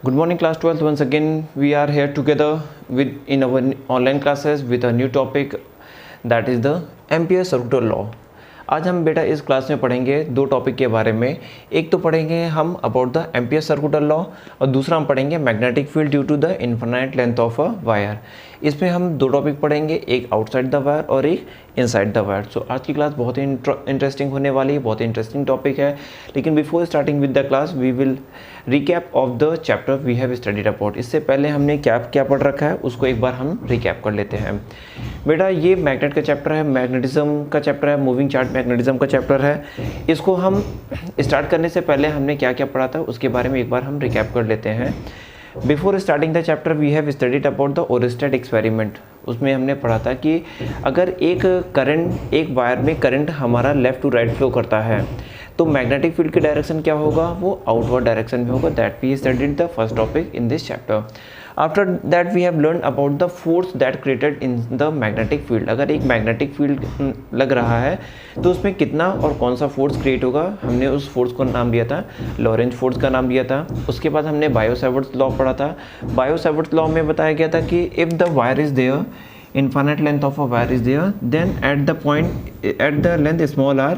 Good morning, class 12th. Once again, we are here together in our online classes with a new topic, that is the ampere circular law. आज हम बेटा इस class में पढ़ेंगे दो topic के बारे में। एक तो पढ़ेंगे हम about the ampere circular law और दूसरा हम पढ़ेंगे magnetic field due to the infinite length of a wire. इसमें हम दो टॉपिक पढ़ेंगे, एक आउटसाइड द वायर और एक इनसाइड द वायर। सो आज की क्लास बहुत ही इंटरेस्टिंग होने वाली है, बहुत ही इंटरेस्टिंग टॉपिक है। लेकिन before starting with the class we will recap of the chapter we have studied about. इससे पहले हमने क्या पढ़ रखा है उसको एक बार हम रिकैप कर लेते हैं। बेटा ये मैग्नेट का चैप्टर है, मैग्नेटिज्म का चैप्टर है, मूविंग चार्ज मैग्नेटिज्म का चैप्टर है। इसको हम स्टार्ट करने से पहले हमने क्या क्या पढ़ा था उसके बारे में एक बार हम रिकैप कर लेते हैं। Before starting the chapter we have studied about the Oersted experiment. उसमें हमने पढ़ा था कि अगर एक वायर में करंट हमारा लेफ्ट टू राइट फ्लो करता है तो मैग्नेटिक फील्ड की डायरेक्शन क्या होगा, वो आउटवर्ड डायरेक्शन में होगा। That we studied the first topic in this chapter. After that we have learn about the force that created in the magnetic field. अगर एक मैग्नेटिक फील्ड लग रहा है तो उसमें कितना और कौन सा फोर्स क्रिएट होगा, हमने उस फोर्स को नाम दिया था लॉरेंज फोर्स का नाम दिया था। उसके बाद हमने बायो-सैवर्ट्स लॉ पढ़ा था। बायो-सैवर्ट्स लॉ में बताया गया था कि if the wire is there, infinite length of a wire is there, then at the length small r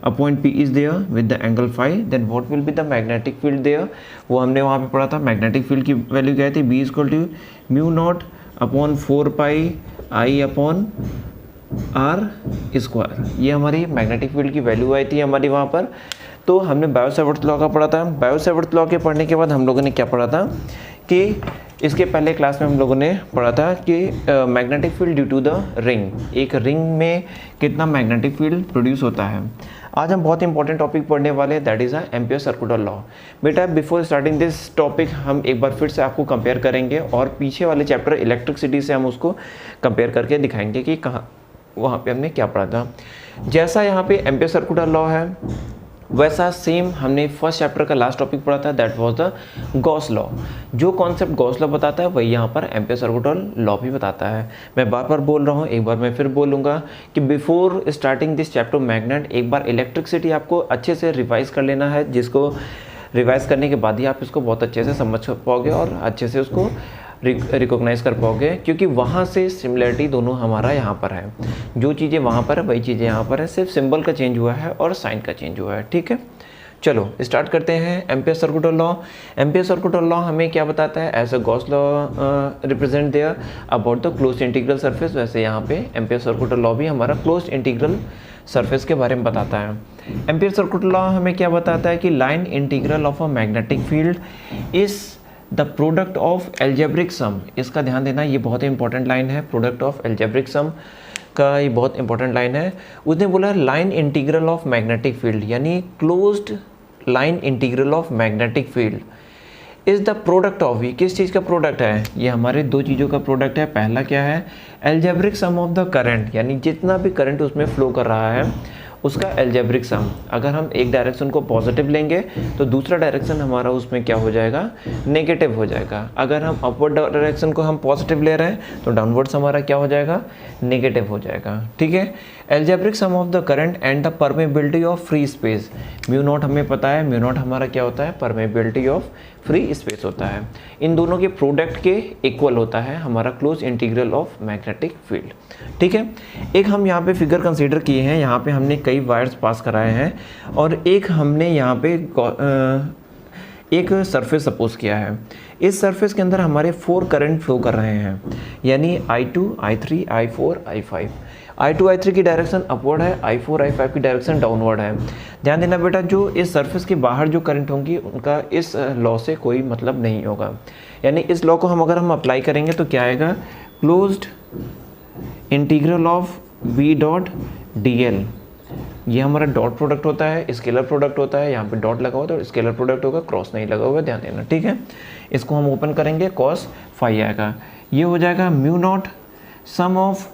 a point P is there with the angle phi, then what will be the magnetic field there। वो हमने वहाँ पे पढ़ा था। Magnetic field की value क्या थी, B equal to mu not upon 4 pi I upon r square. ये हमारी मैग्नेटिक फील्ड की वैल्यू आई थी हमारी वहाँ पर। तो हमने बायो-सैवर्ट्स लॉ का पढ़ा था। बायो-सैवर्ट्स लॉ के पढ़ने के बाद हम लोगों ने क्या पढ़ा था कि इसके पहले क्लास में हम लोगों ने पढ़ा था कि magnetic field due to the ring, एक रिंग में कितना मैग्नेटिक फील्ड प्रोड्यूस होता है। आज हम बहुत इंपॉर्टेंट टॉपिक पढ़ने वाले हैं, that is a ampere circular law. बेटा बिफोर स्टार्टिंग दिस टॉपिक हम एक बार फिर से आपको कंपेयर करेंगे और पीछे वाले चैप्टर इलेक्ट्रिसिटी से हम उसको कंपेयर करके दिखाएंगे कि कहाँ वहाँ पे हमने क्या पढ़ा था। जैसा यहाँ पे एम्पियर सर्कुलर लॉ है वैसा सेम हमने फर्स्ट चैप्टर का लास्ट टॉपिक पढ़ा था, that was the Gauss law. जो कॉन्सेप्ट गॉस लॉ बताता है वही यहाँ पर एम्पियर सर्कुलर लॉ भी बताता है। मैं बार बार बोल रहा हूँ, एक बार मैं फिर बोलूँगा कि before starting this chapter magnet एक बार इलेक्ट्रिसिटी आपको अच्छे से रिवाइज कर लेना है, जिसको रिवाइज करने के बाद ही आप इसको बहुत अच्छे से समझ पाओगे और अच्छे से उसको रिकॉग्नाइज कर पाओगे, क्योंकि वहाँ से सिमिलरिटी दोनों हमारा यहाँ पर है। जो चीज़ें वहाँ पर है वही चीज़ें यहाँ पर है, सिर्फ सिंबल का चेंज हुआ है और साइन का चेंज हुआ है। ठीक है, चलो स्टार्ट करते हैं ampere circular law. Ampere circular law हमें क्या बताता है, as a Gauss law represent there about the closed integral surface. वैसे यहाँ पे एम्पियर सर्कुलर लॉ भी हमारा क्लोज्ड इंटीग्रल सरफेस के बारे में बताता है। एम्पियर सर्कुलर लॉ हमें क्या बताता है कि line integral of a magnetic field is the product of algebraic sum. इसका ध्यान देना, ये बहुत ही इंपॉर्टेंट लाइन है। प्रोडक्ट ऑफ एल्जेब्रिक सम का ये बहुत इंपॉर्टेंट लाइन है। उसने बोला line integral of magnetic field, यानी closed line integral of magnetic field is the product of, ये किस चीज़ का प्रोडक्ट है, ये हमारे दो चीज़ों का प्रोडक्ट है। पहला क्या है, algebraic sum of the current, यानी जितना भी करंट उसमें फ्लो कर रहा है उसका एल्जेब्रिक सम। अगर हम एक डायरेक्शन को पॉजिटिव लेंगे तो दूसरा डायरेक्शन हमारा उसमें क्या हो जाएगा, नेगेटिव हो जाएगा। अगर हम अपवर्ड डायरेक्शन को हम पॉजिटिव ले रहे हैं तो डाउनवर्ड्स हमारा क्या हो जाएगा, नेगेटिव हो जाएगा। ठीक है, algebraic sum of the current and the permeability of free space. Mu naught हमें पता है, म्यू नॉट हमारा क्या होता है, परमेबिलिटी ऑफ फ्री स्पेस होता है। इन दोनों के प्रोडक्ट के इक्वल होता है हमारा close integral of magnetic field. ठीक है, एक हम यहाँ पे फिगर कंसीडर किए हैं, यहाँ पे हमने कई वायर्स पास कराए हैं और एक हमने यहाँ पे एक सरफेस सपोज किया है। इस सरफेस के अंदर हमारे 4 करंट फ्लो कर रहे हैं, यानी I2, I3, I4, I5। I2, I3 की डायरेक्शन अपवर्ड है, I4, I5 की डायरेक्शन डाउनवर्ड है। ध्यान देना बेटा, जो इस सरफेस के बाहर जो करंट होंगी उनका इस लॉ से कोई मतलब नहीं होगा। यानी इस लॉ को हम अप्लाई करेंगे तो क्या आएगा, closed integral of V dot DL। ये हमारा डॉट प्रोडक्ट होता है, स्केलर प्रोडक्ट होता है। यहाँ पे डॉट लगा हुआ तो स्केलर प्रोडक्ट होगा, क्रॉस नहीं लगा हुआ, ध्यान देना। ठीक है, इसको हम ओपन करेंगे, कॉस फाई आएगा। ये हो जाएगा mu not sum of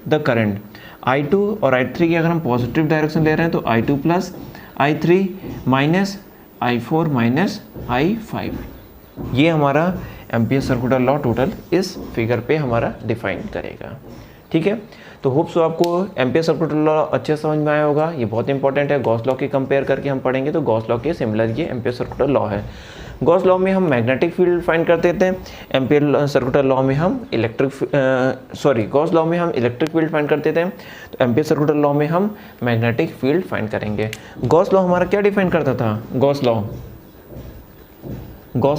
the current I2 और I3 की अगर हम पॉजिटिव डायरेक्शन ले रहे हैं तो I2 plus I3 minus I4 minus I5। ये हमारा एम्पियर सर्कुलर लॉ टोटल इस फिगर पे हमारा डिफाइन करेगा। ठीक है, तो होप सो आपको एम्पियर सर्कुलर लॉ अच्छे समझ में आया होगा। ये बहुत इंपॉर्टेंट है, गॉस लॉ के कंपेयर करके हम पढ़ेंगे तो गॉस लॉ के सिमिलर ये एम्पियर सर्कुलर लॉ है। गॉस लॉ में हम मैग्नेटिक फील्ड फाइंड करते थे, एम्पियर सर्कुलर लॉ में हम गॉस लॉ में हम इलेक्ट्रिक फील्ड फाइंड करते थे, तो एम्पियर सर्कुलर लॉ में हम मैग्नेटिक फील्ड फाइंड करेंगे। गॉस लॉ हमारा क्या डिफाइन करता था? गॉस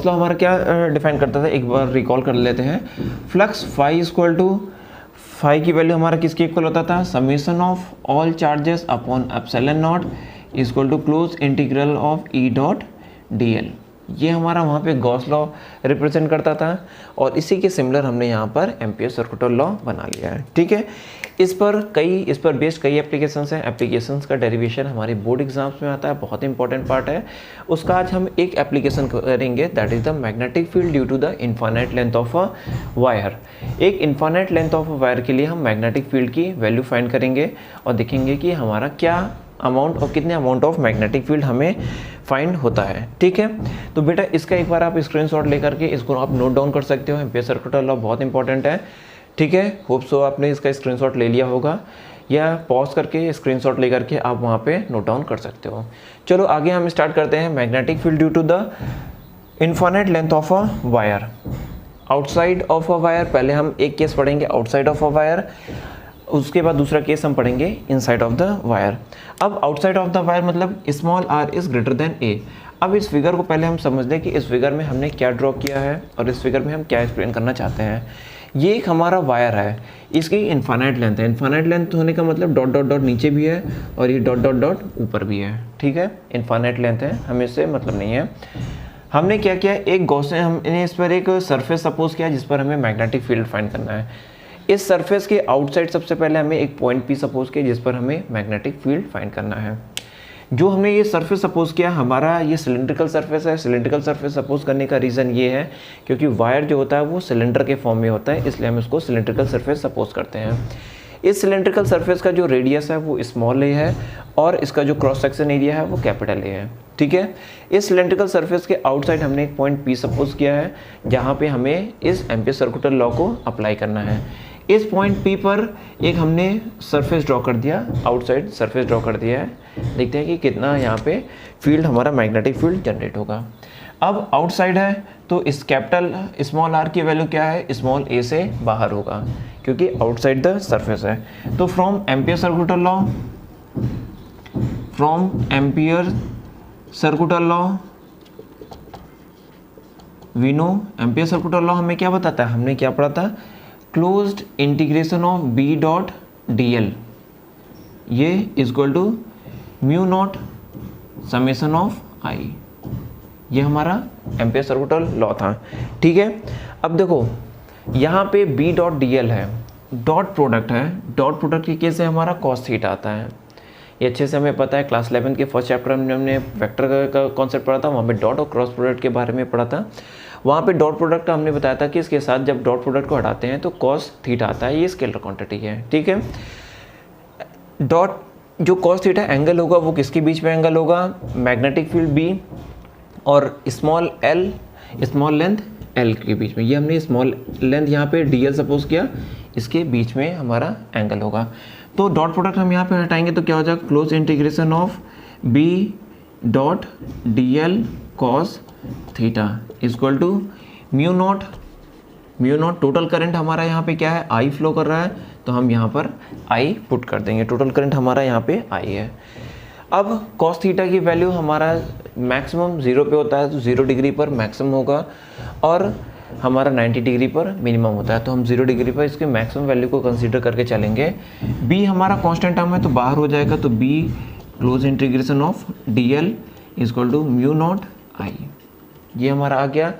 लॉ हमारा क्या डिफाइन करता था, एक बार रिकॉल कर लेते हैं। Flux phi equal to, phi की वैल्यू हमारा किसके इक्वल होता था? Summation of all charges upon epsilon not equal to close integral of E dot D L. ये हमारा वहाँ पे गॉस लॉ रिप्रेजेंट करता था और इसी के सिमिलर हमने यहाँ पर एम्पियर सर्कुलर लॉ बना लिया है। ठीक है, इस पर बेस्ड कई एप्लीकेशंस हैं। एप्लीकेशंस का डेरिवेशन हमारे बोर्ड एग्जाम्स में आता है, बहुत इंपॉर्टेंट पार्ट है उसका। आज हम एक एप्लीकेशन करेंगे, that is the magnetic field due to the infinite length of a wire. एक infinite length of a wire के लिए हम मैग्नेटिक फील्ड की वैल्यू फाइंड करेंगे और देखेंगे कि हमारा क्या अमाउंट और कितने अमाउंट ऑफ मैग्नेटिक फील्ड हमें फाइंड होता है। ठीक है, तो बेटा इसका एक बार आप स्क्रीनशॉट लेकर के इसको आप नोट डाउन कर सकते हो। एम्पियर सर्कुलर लॉ बहुत इंपॉर्टेंट है। ठीक है, होप सो आपने इसका स्क्रीनशॉट ले लिया होगा या पॉज करके स्क्रीनशॉट लेकर के आप वहाँ पे नोट डाउन कर सकते हो। चलो आगे हम स्टार्ट करते हैं। Magnetic field due to the infinite length of a wire, outside of a wire. पहले हम एक केस पढ़ेंगे आउटसाइड ऑफ अ वायर, उसके बाद दूसरा केस हम पढ़ेंगे इनसाइड ऑफ द वायर। अब आउटसाइड ऑफ द वायर मतलब small R is greater than A. अब इस फिगर को पहले हम समझ लें कि इस फिगर में हमने क्या ड्रॉ किया है और इस फिगर में हम क्या एक्सप्लेन करना चाहते हैं। ये एक हमारा वायर है, इसकी इनफाइनाइट लेंथ है। इनफाइनाइट लेंथ होने का मतलब डॉट डॉट डॉट नीचे भी है और ये डॉट डॉट डॉट ऊपर भी है। ठीक है, इनफाइनाइट लेंथ है, हमें इससे मतलब नहीं है। हमने क्या किया, एक गॉसियन हमने इस पर एक सरफेस सपोज किया जिस पर हमें मैग्नेटिक फील्ड फाइंड करना है। इस सरफेस के आउटसाइड सबसे पहले हमें एक पॉइंट पी सपोज किया जिस पर हमें मैग्नेटिक फील्ड फाइंड करना है। जो हमने ये सरफेस सपोज किया, हमारा ये सिलेंड्रिकल सरफेस है। सिलेंड्रिकल सरफेस सपोज करने का रीज़न ये है क्योंकि वायर जो होता है वो सिलेंडर के फॉर्म में होता है, इसलिए हम इसको सिलेंड्रिकल सरफेस सपोज करते हैं। इस सिलेंड्रिकल सरफेस का जो रेडियस है वो स्मॉल ए है और इसका जो क्रॉस सेक्शन एरिया है वो कैपिटल ए है। ठीक है, इस सिलेंड्रिकल सरफेस के आउटसाइड हमने एक पॉइंट पी सपोज किया है जहाँ पे हमें इस एम्पियर सर्कुलर लॉ को अप्लाई करना है। इस पॉइंट पी पर एक हमने सरफेस ड्रॉ कर दिया, आउटसाइड सरफेस ड्रॉ कर दिया है। देखते हैं कि कितना यहाँ पे फील्ड हमारा मैग्नेटिक फील्ड जनरेट होगा। अब आउटसाइड है तो इस कैपिटल स्मॉल आर की वैल्यू क्या है, स्मॉल ए से बाहर होगा क्योंकि आउटसाइड द सरफेस है। तो from ampere circular law we know, ampere circular law हमें क्या बताता है, हमने क्या पढ़ा था, closed integration of B dot D L, ये equal to mu naught summation of I. ये हमारा एम्पियर सर्कुलर लॉ था। ठीक है, अब देखो यहाँ पे बी डॉट डी एल है, डॉट प्रोडक्ट है। डॉट प्रोडक्ट के केस से हमारा कॉस थीटा आता है। ये अच्छे से हमें पता है, क्लास 11 के फर्स्ट चैप्टर में हमने वेक्टर का कॉन्सेप्ट पढ़ा था, वहाँ पे डॉट और क्रॉस प्रोडक्ट के बारे में पढ़ा था। वहाँ पे डॉट प्रोडक्ट हमने बताया था कि इसके साथ जब डॉट प्रोडक्ट को हटाते हैं तो कॉस थीटा आता है, ये स्केलर क्वांटिटी है। ठीक है, डॉट जो कॉस थीटा एंगल होगा वो किसके बीच में एंगल होगा, मैग्नेटिक फील्ड बी और small L, small length L के बीच में। ये हमने स्मॉल लेंथ यहाँ पे डी एल सपोज किया, इसके बीच में हमारा एंगल होगा। तो डॉट प्रोडक्ट हम यहाँ पे हटाएंगे तो क्या हो जाएगा, close integration of B dot D L cos theta equal to mu not total current हमारा यहाँ पे क्या है, आई फ्लो कर रहा है तो हम यहाँ पर आई पुट कर देंगे। टोटल करंट हमारा यहाँ पे आई है। अब कॉस थीटा की वैल्यू हमारा मैक्सिमम 0 पे होता है तो 0 डिग्री पर मैक्सिमम होगा और हमारा 90 डिग्री पर मिनिमम होता है, तो हम 0 डिग्री पर इसके मैक्सिमम वैल्यू को कंसीडर करके चलेंगे। बी हमारा कांस्टेंट टर्म है तो बाहर हो जाएगा, तो B close integration of D L equal to mu not I. ये हमारा आ गया।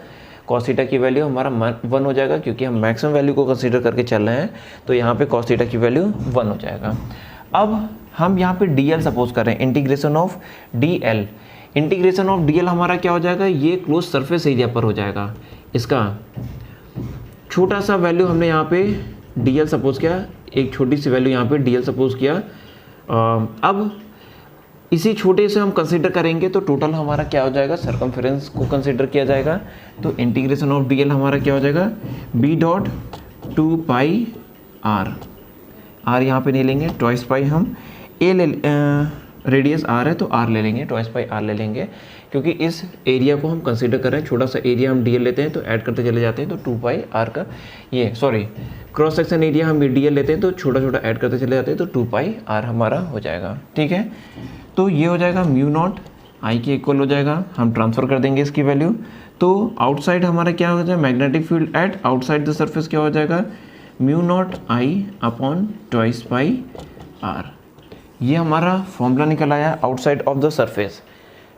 कॉस थीटा की वैल्यू हमारा 1 हो जाएगा क्योंकि हम मैक्सिमम वैल्यू को कंसीडर करके चल रहे हैं, तो यहाँ पे कॉस थीटा की वैल्यू 1 हो जाएगा। अब हम यहाँ पे डी एल सपोज कर रहे हैं, integration of D L. Integration of D L हमारा क्या हो जाएगा, ये क्लोज सरफेस एरिया पर हो जाएगा। इसका छोटा सा वैल्यू हमने यहाँ पे डी एल सपोज किया, एक छोटी सी वैल्यू यहाँ पे डी एल सपोज किया। अब इसी छोटे से हम कंसीडर करेंगे तो टोटल हमारा क्या हो जाएगा, सर्कमफेरेंस को कंसीडर किया जाएगा। तो इंटीग्रेशन ऑफ डी एल हमारा क्या हो जाएगा, B dot 2 pi R. R यहाँ पे नहीं लेंगे, ट्वाइस पाई हम ए ले रेडियस आर है तो आर ले लेंगे, ट्वाइस पाई आर ले लेंगे, क्योंकि इस एरिया को हम कंसीडर कर रहे हैं, छोटा सा एरिया हम डीएल लेते हैं तो ऐड करते चले जाते हैं, तो 2 पाई आर का ये क्रॉस सेक्शन एरिया हम डीएल लेते हैं तो छोटा छोटा ऐड करते चले जाते हैं, तो 2 पाई आर हमारा हो जाएगा। ठीक है, तो ये हो जाएगा म्यू नॉट आई के इक्वल हो जाएगा, हम ट्रांसफर कर देंगे इसकी वैल्यू। तो आउटसाइड हमारा क्या हो जाएगा, magnetic field at outside the surface क्या हो जाएगा, mu not I upon twice pi R. ये हमारा फॉर्मूला निकल आया आउटसाइड ऑफ द सरफेस।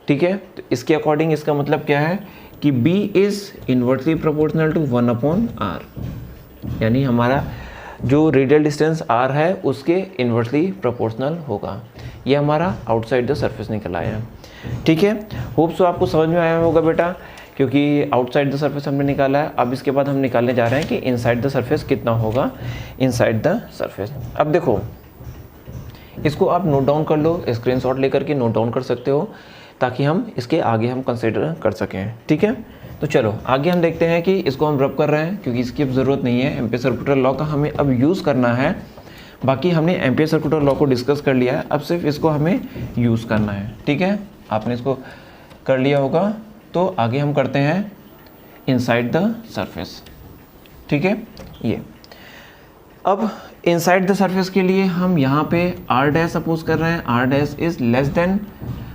ठीक है, तो इसके अकॉर्डिंग इसका मतलब क्या है कि B is inversely proportional to 1 upon R, यानी हमारा जो रेडियल डिस्टेंस r है उसके इन्वर्सली प्रोपोर्शनल होगा। ये हमारा आउटसाइड द सरफेस निकल आया। ठीक है, होप सो आपको समझ में आया होगा बेटा, क्योंकि आउटसाइड द सरफेस हमने निकाला है। अब इसके बाद हम निकालने जा रहे हैं कि इनसाइड द सरफेस कितना होगा इनसाइड द सरफेस। अब देखो, इसको आप नोट डाउन कर लो, स्क्रीनशॉट लेकर के नोट डाउन कर सकते हो, ताकि हम इसके आगे हम कंसिडर कर सकें। ठीक है, तो चलो आगे हम देखते हैं कि इसको हम रब कर रहे हैं, क्योंकि इसकी अब ज़रूरत नहीं है। एम्पियर सर्कुलर लॉ का हमें अब यूज़ करना है। बाकी हमने एम्पियर सर्कुलर लॉ को डिस्कस कर लिया है, अब सिर्फ इसको हमें यूज़ करना है। ठीक है, आपने इसको कर लिया होगा, तो आगे हम करते हैं इनसाइड द सरफेस। ठीक है, ये अब इनसाइड द सरफेस के लिए हम यहाँ पे r डैश सपोज कर रहे हैं, r dash is less then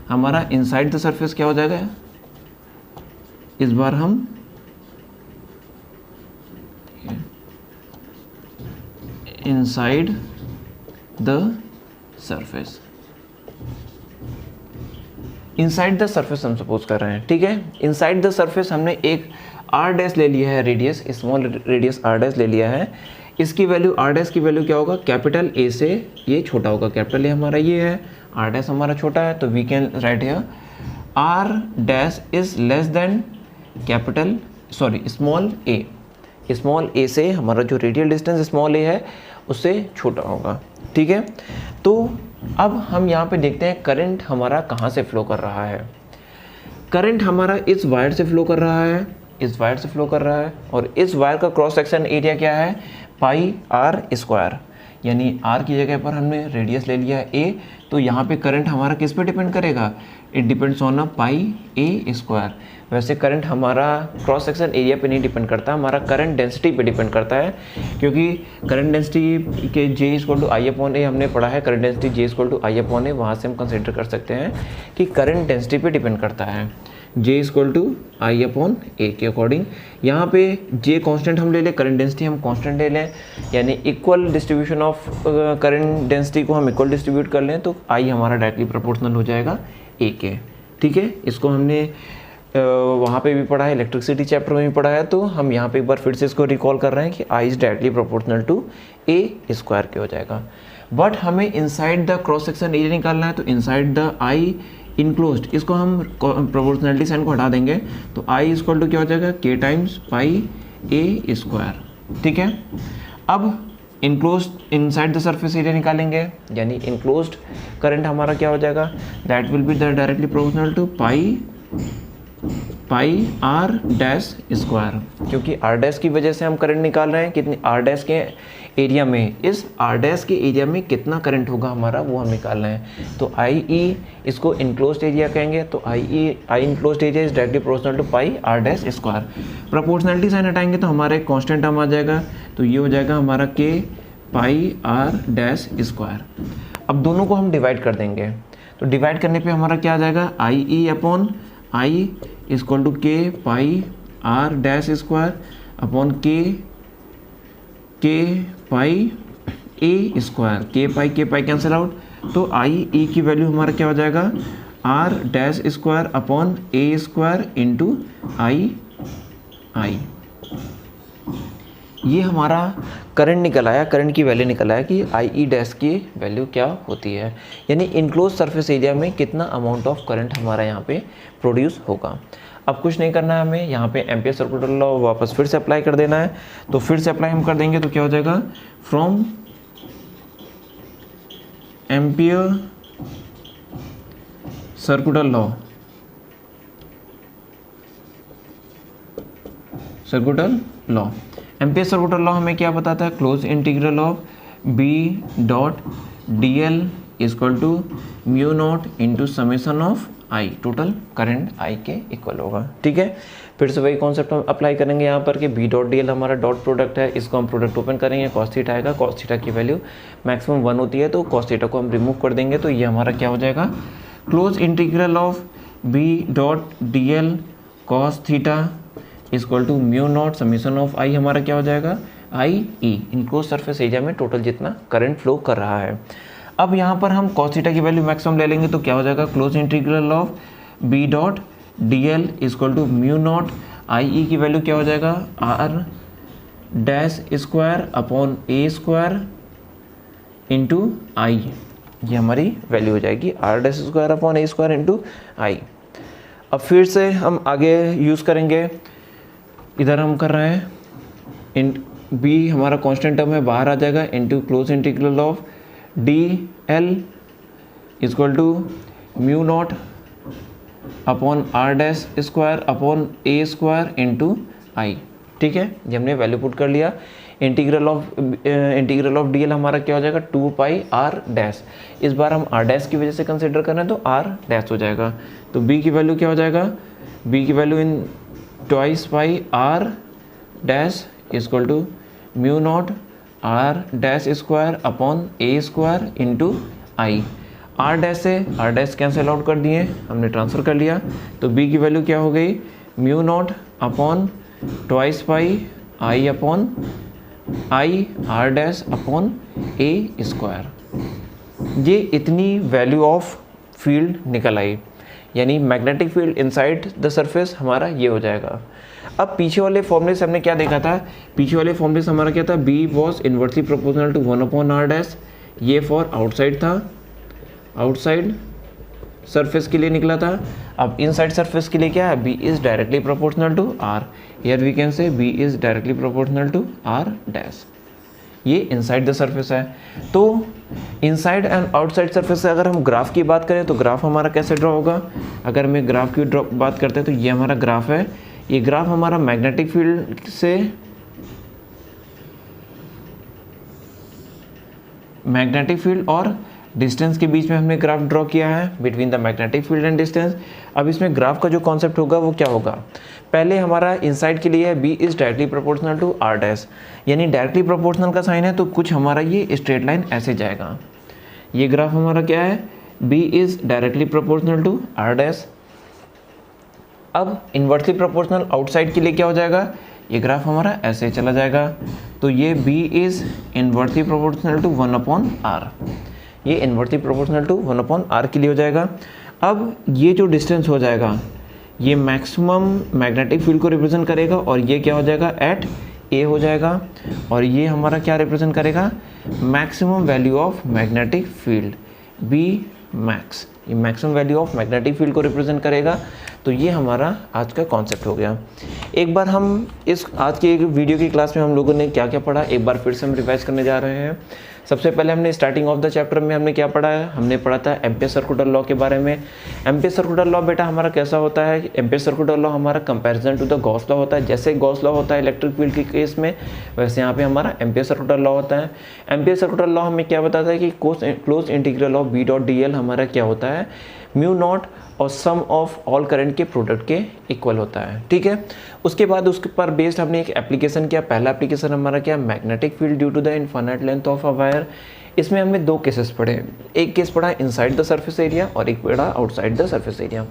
हमारा इनसाइड द सरफेस क्या हो जाएगा, इस बार हम inside the surface, inside the surface हम सपोज कर रहे हैं। ठीक है, इनसाइड द सरफेस हमने एक r डैश ले लिया है, radius small radius r dash ले लिया है। इसकी वैल्यू r डैश की वैल्यू क्या होगा, कैपिटल A से ये छोटा होगा, कैपिटल A हमारा ये है, r डैश हमारा छोटा है, तो we can write here r dash is less than capital small a। Small a से हमारा जो रेडियल डिस्टेंस स्मॉल a है उससे छोटा होगा। ठीक है, तो अब हम यहाँ पे देखते हैं करंट हमारा कहाँ से फ्लो कर रहा है। करंट हमारा इस वायर से फ्लो कर रहा है, इस वायर से फ्लो कर रहा है, और इस वायर का क्रॉस सेक्शन एरिया क्या है, पाई आर स्क्वायर, यानी r की जगह पर हमने रेडियस ले लिया है a, तो यहाँ पे करंट हमारा किस पे डिपेंड करेगा, it depends on a pi a square. वैसे करंट हमारा क्रॉस सेक्शन एरिया पे नहीं डिपेंड करता, हमारा करंट डेंसिटी पे डिपेंड करता है, क्योंकि करंट डेंसिटी के J equal to I upon A हमने पढ़ा है, current density J equal to I upon A, वहाँ से हम कंसिडर कर सकते हैं कि करंट डेंसिटी पे डिपेंड करता है, J equal to I upon A के अकॉर्डिंग। यहाँ पे J कांस्टेंट हम ले लें, करंट डेंसिटी हम कांस्टेंट ले लें, यानी equal distribution of current density को हम इक्वल डिस्ट्रीब्यूट कर लें, तो I हमारा डायरेक्टली प्रोपोर्शनल हो जाएगा A के। ठीक है, इसको हमने वहाँ पे भी पढ़ा है, इलेक्ट्रिसिटी चैप्टर में भी पढ़ा है, तो हम यहाँ पे एक बार फिर से इसको रिकॉल कर रहे हैं कि I is directly proportional to A square के हो जाएगा। बट हमें inside the cross section area निकालना है, तो इनसाइड द I इनक्लोज्ड, इसको हम प्रोपोर्शनलिटी साइन को हटा देंगे, तो I इक्वल टू क्या हो जाएगा, K times pi A square. ठीक है, अब enclosed inside the surface area निकालेंगे, यानी इनक्लोज्ड करंट हमारा क्या हो जाएगा, that will be directly proportional to pi R dash square, क्योंकि आर डैश की वजह से हम करंट निकाल रहे हैं, कितनी आर डैश के एरिया में, इस आर डैश के एरिया में कितना करंट होगा हमारा वो हम निकाल रहे हैं। तो आई ई इसको इनक्लोज्ड एरिया कहेंगे, तो I enclosed area is directly proportional to pi R dash square. Proportionality sign हटाएंगे तो हमारा एक कांस्टेंट टर्म आ जाएगा, तो ये हो जाएगा हमारा के पाई आर डैश स्क्वायर। अब दोनों को हम डिवाइड कर देंगे, तो डिवाइड करने पे हमारा क्या आ जाएगा, I E upon I equal to K pi R dash square upon K pi A square, के पाई कैंसिल आउट, तो आई ई की वैल्यू हमारा क्या हो जाएगा, R dash square upon A square into I. ये हमारा करंट निकल आया, करंट की वैल्यू निकल आया कि आई ई डैश की वैल्यू क्या होती है, यानी इनक्लोज सरफेस एरिया में कितना अमाउंट ऑफ करंट हमारा यहाँ पे प्रोड्यूस होगा। अब कुछ नहीं करना है हमें, यहाँ पे एम्पियर सर्कुलर लॉ वापस फिर से अप्लाई कर देना है, तो फिर से अप्लाई हम कर देंगे, तो क्या हो जाएगा, from ampere circular law ampere circular law हमें क्या बताता है, close integral of B dot D L equal to mu not into summation of I, total current I के इक्वल होगा। ठीक है, फिर से वही कॉन्सेप्ट हम अप्लाई करेंगे यहाँ पर कि बी डॉट डी एल हमारा डॉट प्रोडक्ट है, इसको हम प्रोडक्ट ओपन करेंगे, कॉस थीटा आएगा, कॉस थीटा की वैल्यू मैक्सिमम 1 होती है तो कॉस थीटा को हम रिमूव कर देंगे, तो ये हमारा क्या हो जाएगा, close integral of B dot D L cos theta equal to mu naught summation of I, हमारा क्या हो जाएगा, I E enclose surface area में टोटल जितना करंट फ्लो कर रहा है। अब यहाँ पर हम कॉस थीटा की वैल्यू मैक्सिमम ले लेंगे तो क्या हो जाएगा, close integral of B dot D L equal to mu not I E की वैल्यू क्या हो जाएगा, R dash square upon A square into I, ये हमारी वैल्यू हो जाएगी R dash square upon A square into I. अब फिर से हम आगे यूज़ करेंगे, इधर हम कर रहे हैं इन बी हमारा कांस्टेंट टर्म है, बाहर आ जाएगा into close integral of D L equal to mu not upon R dash square upon A square into I. ठीक है, ये हमने वैल्यू पुट कर लिया। इंटीग्रल ऑफ डी एल हमारा क्या हो जाएगा, 2 पाई आर डैश, इस बार हम आर डैश की वजह से कंसिडर कर रहे हैं तो आर डैश हो जाएगा, तो बी की वैल्यू क्या हो जाएगा, बी की value in twice pi R dash equal to mu not R dash square upon A square into I. R dash से आर डैश कैंसिल आउट कर दिए, हमने ट्रांसफ़र कर लिया, तो बी की वैल्यू क्या हो गई, mu naught upon twice pi I upon I R dash upon A square. ये इतनी वैल्यू ऑफ फील्ड निकल आई, यानी magnetic field inside the surface हमारा ये हो जाएगा। अब पीछे वाले फॉर्मूले से हमने क्या देखा था, पीछे वाले फॉर्मूले से हमारा क्या था, B was inversely proportional to 1 upon R dash, ये फॉर आउटसाइड था, आउटसाइड सरफेस के लिए निकला था। अब इनसाइड सरफेस के लिए क्या है, B is directly proportional to R, here we can say B is directly proportional to R dash, ये इनसाइड द सरफेस है। तो इनसाइड एंड आउटसाइड सरफेस से अगर हम ग्राफ की बात करें तो ग्राफ हमारा कैसे ड्रॉ होगा, अगर मैं ग्राफ की बात करते हैं तो ये हमारा ग्राफ है, ये ग्राफ हमारा मैग्नेटिक फील्ड से मैग्नेटिक फील्ड और डिस्टेंस के बीच में हमने ग्राफ ड्रॉ किया है, between the magnetic field and distance. अब इसमें ग्राफ का जो कॉन्सेप्ट होगा वो क्या होगा, पहले हमारा इनसाइड के लिए है B is directly proportional to R dash, यानी डायरेक्टली प्रोपोर्शनल का साइन है तो कुछ हमारा ये स्ट्रेट लाइन ऐसे जाएगा। ये ग्राफ हमारा क्या है, B is directly proportional to R dash. अब इन्वर्सली प्रोपोर्शनल आउटसाइड के लिए क्या हो जाएगा, ये ग्राफ हमारा ऐसे चला जाएगा, तो ये B is inversely proportional to 1 upon R, ये inversely proportional to 1 upon R के लिए हो जाएगा। अब ये जो डिस्टेंस हो जाएगा ये मैक्सिमम मैग्नेटिक फील्ड को रिप्रेजेंट करेगा और ये क्या हो जाएगा, एट ए हो जाएगा, और ये हमारा क्या रिप्रेजेंट करेगा, maximum value of magnetic field, B max, ये maximum value of magnetic field को रिप्रेजेंट करेगा। तो ये हमारा आज का कॉन्सेप्ट हो गया। एक बार हम इस आज की एक वीडियो की क्लास में हम लोगों ने क्या क्या पढ़ा, एक बार फिर से हम रिवाइज करने जा रहे हैं। सबसे पहले हमने स्टार्टिंग ऑफ द चैप्टर में हमने क्या पढ़ा है, हमने पढ़ा था एम्पियर सर्कुलर लॉ के बारे में। एम्पियर सर्कुलर लॉ बेटा हमारा कैसा होता है, एम्पियर सर्कुलर लॉ हमारा comparison to the Gauss law होता है। जैसे गॉस लॉ होता है इलेक्ट्रिक फील्ड के केस में, वैसे यहाँ पे हमारा एम्पियर सर्कुलर लॉ होता है। एम्पियर सर्कुलर लॉ हमें क्या बताता है कि close integral of B dot D L हमारा क्या होता है, म्यू नॉट और सम ऑफ ऑल करंट के प्रोडक्ट के इक्वल होता है। ठीक है, उसके बाद उसके पर बेस्ड हमने एक एप्लीकेशन किया। पहला एप्लीकेशन हमारा क्या, magnetic field due to the infinite length of a wire. इसमें हमने दो केसेस पढ़े, एक केस पढ़ा इनसाइड द सरफेस एरिया और एक पढ़ा outside the surface area.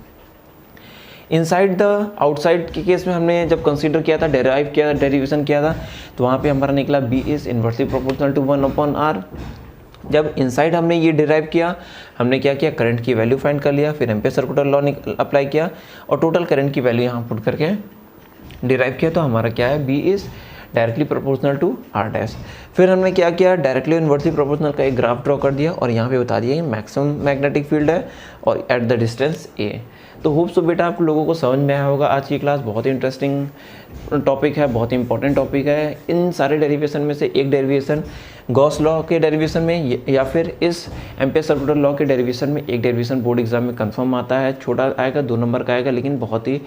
Inside the outside के केस में हमने जब कंसीडर किया था, डेरिवेशन किया था, तो वहाँ पे हमारा निकला B is inversely proportional to 1 upon R. जब इनसाइड हमने ये डिराइव किया, हमने क्या किया, करंट की वैल्यू फाइंड कर लिया, फिर एम्पियर सर्कुलर लॉ अप्लाई किया और टोटल करंट की वैल्यू यहाँ पुट करके डिराइव किया, तो हमारा क्या है, B is directly proportional to R dash. फिर हमने क्या किया, डायरेक्टली इनवर्सली प्रोपोर्शनल का एक ग्राफ ड्रॉ कर दिया और यहाँ पे बता दिया मैक्सिमम मैग्नेटिक फील्ड है और एट द डिस्टेंस ए। तो होप सो बेटा आप लोगों को समझ में आया होगा। आज की क्लास बहुत ही इंटरेस्टिंग टॉपिक है, बहुत ही इंपॉर्टेंट टॉपिक है। इन सारे डेरिवेशन में से एक डेरिवेशन गॉस लॉ के डेरिवेशन में या फिर इस एम्पियर सर्कुलर लॉ के डेरिवेशन में एक डेरिवेशन बोर्ड एग्जाम में कंफर्म आता है। छोटा आएगा, 2 नंबर का आएगा, लेकिन बहुत ही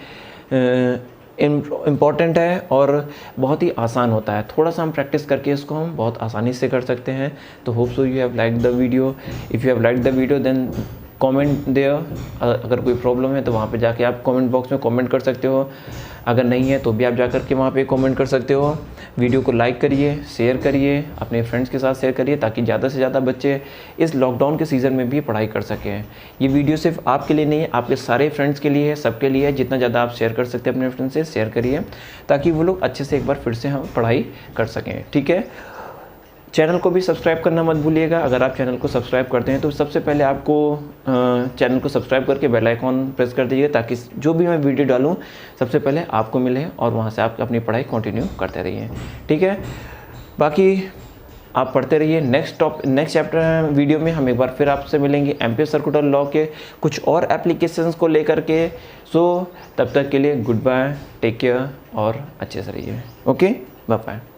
इम्पॉर्टेंट है और बहुत ही आसान होता है। थोड़ा सा हम प्रैक्टिस करके इसको हम बहुत आसानी से कर सकते हैं। तो hope so you have like the video. If you have like the video then comment there. अगर कोई प्रॉब्लम है तो वहाँ पे जाके आप कमेंट बॉक्स में कमेंट कर सकते हो। अगर नहीं है तो भी आप जा कर के वहाँ पे कमेंट कर सकते हो। वीडियो को लाइक करिए, शेयर करिए, अपने फ्रेंड्स के साथ शेयर करिए ताकि ज़्यादा से ज़्यादा बच्चे इस लॉकडाउन के सीज़न में भी पढ़ाई कर सकें। ये वीडियो सिर्फ आपके लिए नहीं है, आपके सारे फ्रेंड्स के लिए है, सबके लिए है। जितना ज़्यादा आप शेयर कर सकते हैं अपने फ्रेंड्स से शेयर करिए ताकि वो लोग अच्छे से एक बार फिर से हम पढ़ाई कर सकें। ठीक है, चैनल को भी सब्सक्राइब करना मत भूलिएगा। अगर आप चैनल को सब्सक्राइब करते हैं तो सबसे पहले आपको चैनल को सब्सक्राइब करके बेल आइकॉन प्रेस कर दीजिए ताकि जो भी मैं वीडियो डालूं सबसे पहले आपको मिले और वहां से आप अपनी पढ़ाई कंटिन्यू करते रहिए। ठीक है, बाकी आप पढ़ते रहिए। नेक्स्ट चैप्टर वीडियो में हम एक बार फिर आपसे मिलेंगे एम्पियर सर्कुलर लॉ के कुछ और एप्लीकेशंस को लेकर के। सो तब तक के लिए गुड बाय, टेक केयर और अच्छे से रहिए। Okay, bye bye.